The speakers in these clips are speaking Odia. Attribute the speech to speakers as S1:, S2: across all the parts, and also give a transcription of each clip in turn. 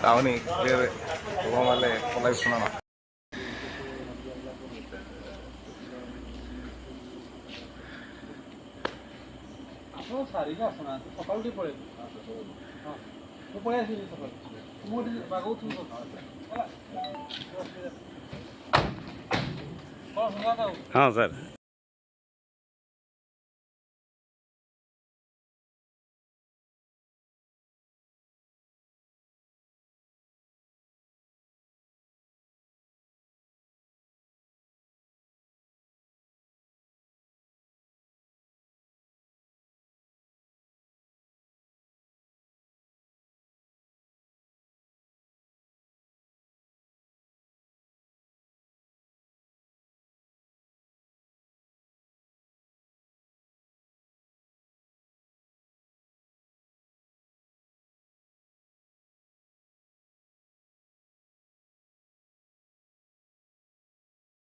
S1: ତାହୁନି କ୍ଲିୟର ହବ ମାନେ କଲା ଶୁଣା
S2: ଆପଣ ସାରିକି ଆସୁନାହାନ୍ତି ସକାଳୁ ଟିକେ ପଳେଇବେ ହଁ ମୁଁ ପଳେଇ ଆସିବି ସକାଳୁ ମୁଁ ଟିକେ ବାଗଉଥିଲି ସକାଳୁ ହେଲା କ'ଣ ସୁନା
S3: हाँ सर।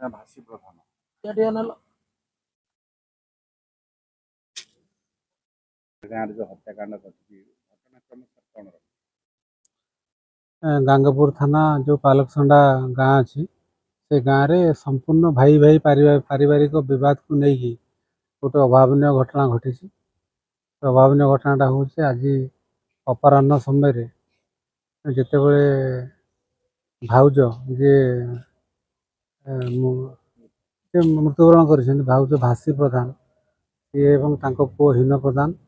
S1: ଭାଷୀ ପ୍ରଧାନ ଗାଁରେ ଯେଉଁ ହତ୍ୟାକାଣ୍ଡ ଘଟିଛି ଘଟଣାକ୍ରମ କ'ଣ
S2: ଗାଙ୍ଗପୁର ଥାନା ଯେଉଁ ପାଲକସଣ୍ଡା ଗାଁ ଅଛି ସେ ଗାଁରେ ସମ୍ପୂର୍ଣ୍ଣ ଭାଇ ଭାଇ ପାରିବାରିକ ବିବାଦକୁ ନେଇକି ଗୋଟେ ଅଭାବନୀୟ ଘଟଣା ଘଟିଛି। ଅଭାବନୀୟ ଘଟଣାଟା ହେଉଛି ଆଜି ଅପରାହ୍ନ ସମୟରେ ଯେତେବେଳେ ଭାଉଜ ଯିଏ ମୃତ୍ୟୁବରଣ କରିଛନ୍ତି ଭାଉଜ ଭାଷୀ ପ୍ରଧାନ ସିଏ ଏବଂ ତାଙ୍କ ପୁଅ ହୀନ ପ୍ରଧାନ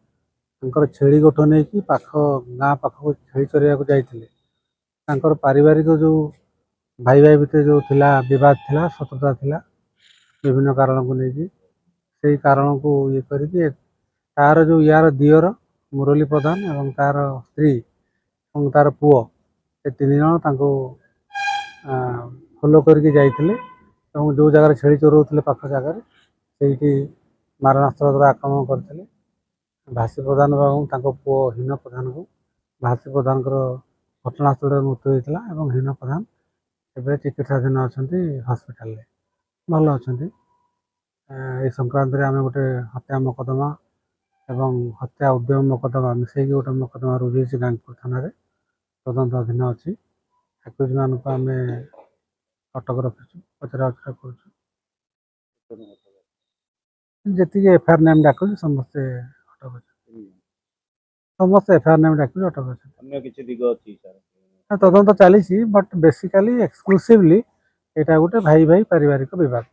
S2: ତାଙ୍କର ଛେଳି ଗୋଠ ନେଇକି ପାଖ ଗାଁ ପାଖକୁ ଛେଳି ଚରାଇବାକୁ ଯାଇଥିଲେ। ତାଙ୍କର ପାରିବାରିକ ଯେଉଁ ଭାଇ ଭାଇ ଭିତରେ ଯେଉଁ ଥିଲା ବିବାଦ ଥିଲା ଶତ୍ରୁତା ଥିଲା ବିଭିନ୍ନ କାରଣକୁ ନେଇକି ସେଇ କାରଣକୁ ଇଏ କରିକି ତାର ଯେଉଁ ୟାର ଦିଅର ମୁରଲୀ ପ୍ରଧାନ ଏବଂ ତାର ସ୍ତ୍ରୀ ଏବଂ ତାର ପୁଅ ଏ ତିନି ଜଣ ତାଙ୍କୁ ଫଲୋ କରିକି ଯାଇଥିଲେ ଏବଂ ଯେଉଁ ଜାଗାରେ ଛେଳି ଚରାଉଥିଲେ ପାଖ ଜାଗାରେ ସେଇଠି ମାରଣାସ୍ତ୍ର ଦ୍ୱାରା ଆକ୍ରମଣ କରିଥିଲେ। ଭାଷୀ ପ୍ରଧାନ ଏବଂ ତାଙ୍କ ପୁଅ ହୀନ ପ୍ରଧାନକୁ ଭାଷୀ ପ୍ରଧାନଙ୍କର ଘଟଣାସ୍ଥଳରେ ମୃତ୍ୟୁ ହୋଇଥିଲା ଏବଂ ହୀନ ପ୍ରଧାନ ଏବେ ଚିକିତ୍ସାଧୀନ ଅଛନ୍ତି ହସ୍ପିଟାଲରେ ଭଲ ଅଛନ୍ତି। ଏ ସଂକ୍ରାନ୍ତରେ ଆମେ ଗୋଟେ ହତ୍ୟା ମକଦ୍ଦମା ଏବଂ ହତ୍ୟା ଉଦ୍ୟମ ମକଦ୍ଦମା ମିଶାଇକି ଗୋଟେ ମକଦ୍ଦମା ରୁଜୁ ହେଇଛି ଗାଙ୍ଗପୁର ଥାନାରେ ତଦନ୍ତାଧୀନ ଅଛି। ଆକ୍ୟୁଜମାନଙ୍କୁ ଆମେ ଅଟକ ରଖିଛୁ ପଚରା ଉଚରା କରୁଛୁ। ଯେତିକି ଏଫଆଇଆର ନେମ୍ ଡାକୁଛି ସମସ୍ତେ ଅଟକ ଅଛନ୍ତି ସମସ୍ତେ ଏଫଆଇଆର ନେମ୍ ଡାକୁଛି ଅଟକ ଅଛନ୍ତି।
S1: ଅନ୍ୟ କିଛି ଦିଗ ଅଛି
S2: ତଦନ୍ତ ଚାଲିଛି ବଟ୍ ବେସିକାଲି ଏକ୍ସକ୍ଲୁସିଭଲି ଏଇଟା ଗୋଟେ ଭାଇ ଭାଇ ପାରିବାରିକ ବିବାଦ।